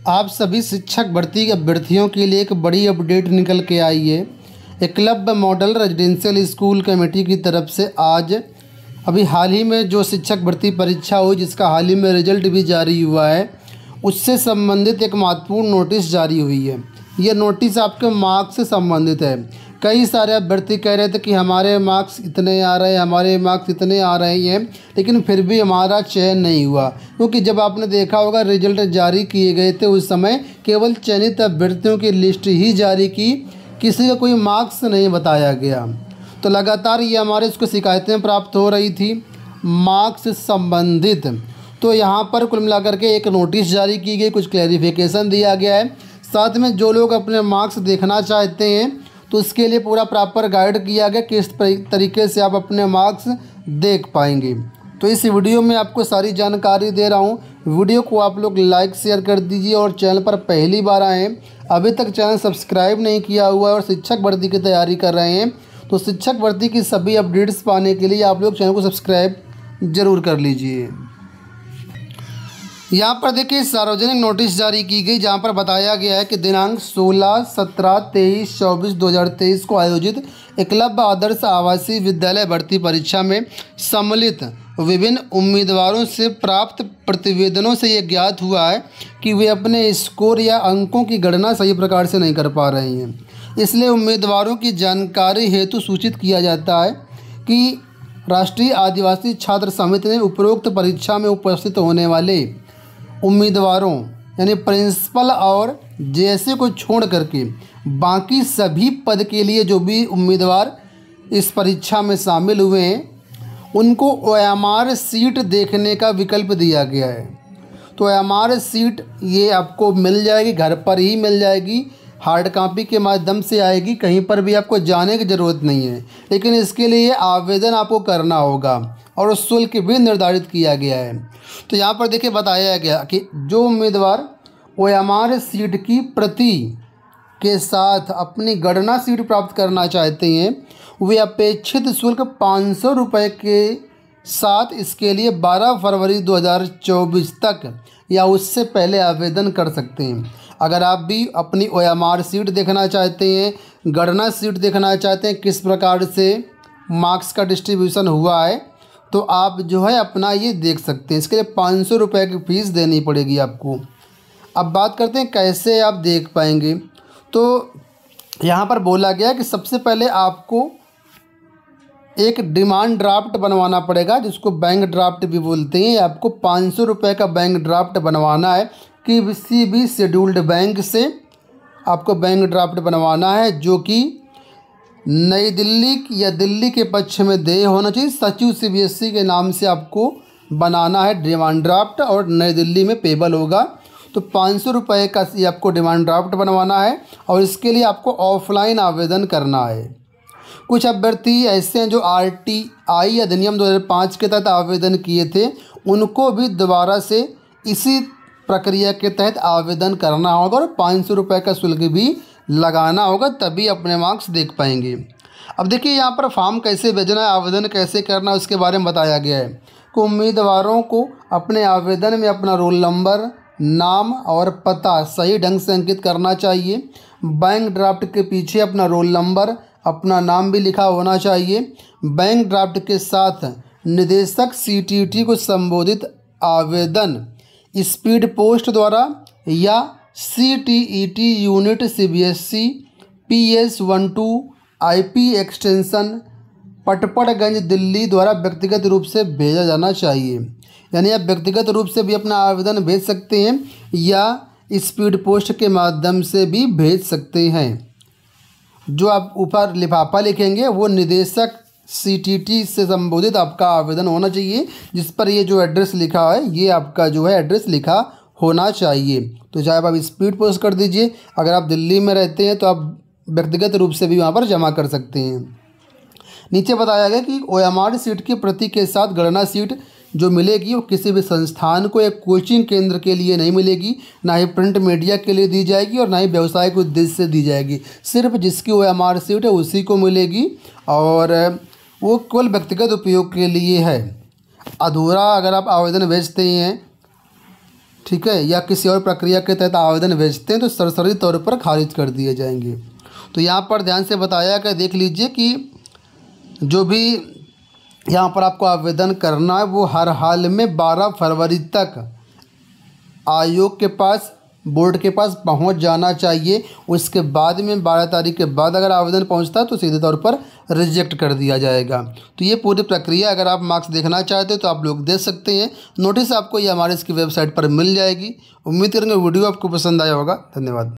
आप सभी शिक्षक भर्ती अभ्यर्थियों के लिए एक बड़ी अपडेट निकल के आई है। Eklavya model residential school committee की तरफ से आज अभी हाल ही में जो शिक्षक भर्ती परीक्षा हुई, जिसका हाल ही में रिजल्ट भी जारी हुआ है, उससे संबंधित एक महत्वपूर्ण नोटिस जारी हुई है। यह नोटिस आपके मार्क्स से संबंधित है। कई सारे अभ्यर्थी कह रहे थे कि हमारे मार्क्स इतने आ रहे हैं, हमारे मार्क्स इतने आ रहे हैं, लेकिन फिर भी हमारा चयन नहीं हुआ। क्योंकि जब आपने देखा होगा रिजल्ट जारी किए गए थे, उस समय केवल चयनित अभ्यर्थियों की लिस्ट ही जारी की, किसी का कोई मार्क्स नहीं बताया गया। तो लगातार ये हमारे इसको शिकायतें प्राप्त हो रही थी मार्क्स से संबंधित। तो यहाँ पर कुल मिलाकर के एक नोटिस जारी की गई, कुछ क्लैरिफिकेशन दिया गया है। साथ में जो लोग अपने मार्क्स देखना चाहते हैं तो उसके लिए पूरा प्रॉपर गाइड किया गया किस तरीके से आप अपने मार्क्स देख पाएंगे। तो इस वीडियो में आपको सारी जानकारी दे रहा हूँ। वीडियो को आप लोग लाइक शेयर कर दीजिए और चैनल पर पहली बार आए हैं, अभी तक चैनल सब्सक्राइब नहीं किया हुआ है और शिक्षक भर्ती की तैयारी कर रहे हैं, तो शिक्षक भर्ती की सभी अपडेट्स पाने के लिए आप लोग चैनल को सब्सक्राइब ज़रूर कर लीजिए। यहाँ पर देखिए सार्वजनिक नोटिस जारी की गई, जहाँ पर बताया गया है कि दिनांक 16, 17, 23, 24, 2023 को आयोजित एकलव्य आदर्श आवासीय विद्यालय भर्ती परीक्षा में सम्मिलित विभिन्न उम्मीदवारों से प्राप्त प्रतिवेदनों से ये ज्ञात हुआ है कि वे अपने स्कोर या अंकों की गणना सही प्रकार से नहीं कर पा रहे हैं। इसलिए उम्मीदवारों की जानकारी हेतु सूचित किया जाता है कि राष्ट्रीय आदिवासी छात्र समिति ने उपरोक्त परीक्षा में उपस्थित होने वाले उम्मीदवारों यानी प्रिंसिपल और जेएसए को छोड़ करके बाकी सभी पद के लिए जो भी उम्मीदवार इस परीक्षा में शामिल हुए हैं उनको ओएमआर सीट देखने का विकल्प दिया गया है। तो ओएमआर सीट ये आपको मिल जाएगी, घर पर ही मिल जाएगी, हार्ड कॉपी के माध्यम से आएगी, कहीं पर भी आपको जाने की ज़रूरत नहीं है। लेकिन इसके लिए आवेदन आपको करना होगा और शुल्क भी निर्धारित किया गया है। तो यहाँ पर देखिए बताया गया कि जो उम्मीदवार ओएमआर सीट की प्रति के साथ अपनी गणना सीट प्राप्त करना चाहते हैं वे अपेक्षित शुल्क 500 रुपये के साथ इसके लिए 12 फरवरी 2024 तक या उससे पहले आवेदन कर सकते हैं। अगर आप भी अपनी ओएमआर सीट देखना चाहते हैं, गणना सीट देखना चाहते हैं, किस प्रकार से मार्क्स का डिस्ट्रीब्यूशन हुआ है, तो आप जो है अपना ये देख सकते हैं। इसके लिए 500 रुपये की फ़ीस देनी पड़ेगी आपको। अब बात करते हैं कैसे आप देख पाएंगे। तो यहाँ पर बोला गया कि सबसे पहले आपको एक डिमांड ड्राफ्ट बनवाना पड़ेगा, जिसको बैंक ड्राफ्ट भी बोलते हैं। आपको 500 रुपये का बैंक ड्राफ्ट बनवाना है कि किसी भी शेड्यूल्ड बैंक से आपको बैंक ड्राफ्ट बनवाना है, जो कि नई दिल्ली या दिल्ली के पक्ष में देय होना चाहिए। सचिव सीबीएसई के नाम से आपको बनाना है डिमांड ड्राफ्ट और नई दिल्ली में पेबल होगा। तो 500 रुपये का ये आपको डिमांड ड्राफ्ट बनवाना है और इसके लिए आपको ऑफलाइन आवेदन करना है। कुछ अभ्यर्थी ऐसे हैं जो आरटीआई अधिनियम 2005 के तहत आवेदन किए थे, उनको भी दोबारा से इसी प्रक्रिया के तहत आवेदन करना होगा और 500 रुपये का शुल्क भी लगाना होगा, तभी अपने मार्क्स देख पाएंगे। अब देखिए यहाँ पर फॉर्म कैसे भेजना है, आवेदन कैसे करना है, उसके बारे में बताया गया है कि उम्मीदवारों को अपने आवेदन में अपना रोल नंबर, नाम और पता सही ढंग से अंकित करना चाहिए। बैंक ड्राफ्ट के पीछे अपना रोल नंबर, अपना नाम भी लिखा होना चाहिए। बैंक ड्राफ्ट के साथ निदेशक सीटीटी को संबोधित आवेदन स्पीड पोस्ट द्वारा या CTET unit CBSE PS12 IP extension Patparganj Delhi द्वारा व्यक्तिगत रूप से भेजा जाना चाहिए। यानी आप व्यक्तिगत रूप से भी अपना आवेदन भेज सकते हैं या स्पीड पोस्ट के माध्यम से भी भेज सकते हैं। जो आप ऊपर लिफाफा लिखेंगे वो निदेशक CTT से संबोधित आपका आवेदन होना चाहिए, जिस पर ये जो एड्रेस लिखा है ये आपका जो है एड्रेस लिखा होना चाहिए। तो चाहे आप स्पीड पोस्ट कर दीजिए, अगर आप दिल्ली में रहते हैं तो आप व्यक्तिगत रूप से भी वहाँ पर जमा कर सकते हैं। नीचे बताया गया कि ओएमआर सीट की प्रति के साथ गणना सीट जो मिलेगी वो किसी भी संस्थान को एक कोचिंग केंद्र के लिए नहीं मिलेगी, ना ही प्रिंट मीडिया के लिए दी जाएगी और ना ही व्यवसाय के उद्देश्य से दी जाएगी। सिर्फ जिसकी ओएमआर सीट है उसी को मिलेगी और वो केवल व्यक्तिगत उपयोग के लिए है। अधूरा अगर आप आवेदन भेजते हैं ठीक है, या किसी और प्रक्रिया के तहत आवेदन भेजते हैं तो सरसरी तौर पर खारिज कर दिए जाएंगे। तो यहाँ पर ध्यान से बताया कि देख लीजिए कि जो भी यहाँ पर आपको आवेदन करना है वो हर हाल में 12 फरवरी तक आयोग के पास, बोर्ड के पास पहुंच जाना चाहिए। उसके बाद में 12 तारीख के बाद अगर आवेदन पहुंचता है तो सीधे तौर पर रिजेक्ट कर दिया जाएगा। तो ये पूरी प्रक्रिया, अगर आप मार्क्स देखना चाहते हो तो आप लोग देख सकते हैं। नोटिस आपको ये हमारे इसकी वेबसाइट पर मिल जाएगी। उम्मीद करेंगे वीडियो आपको पसंद आया होगा। धन्यवाद।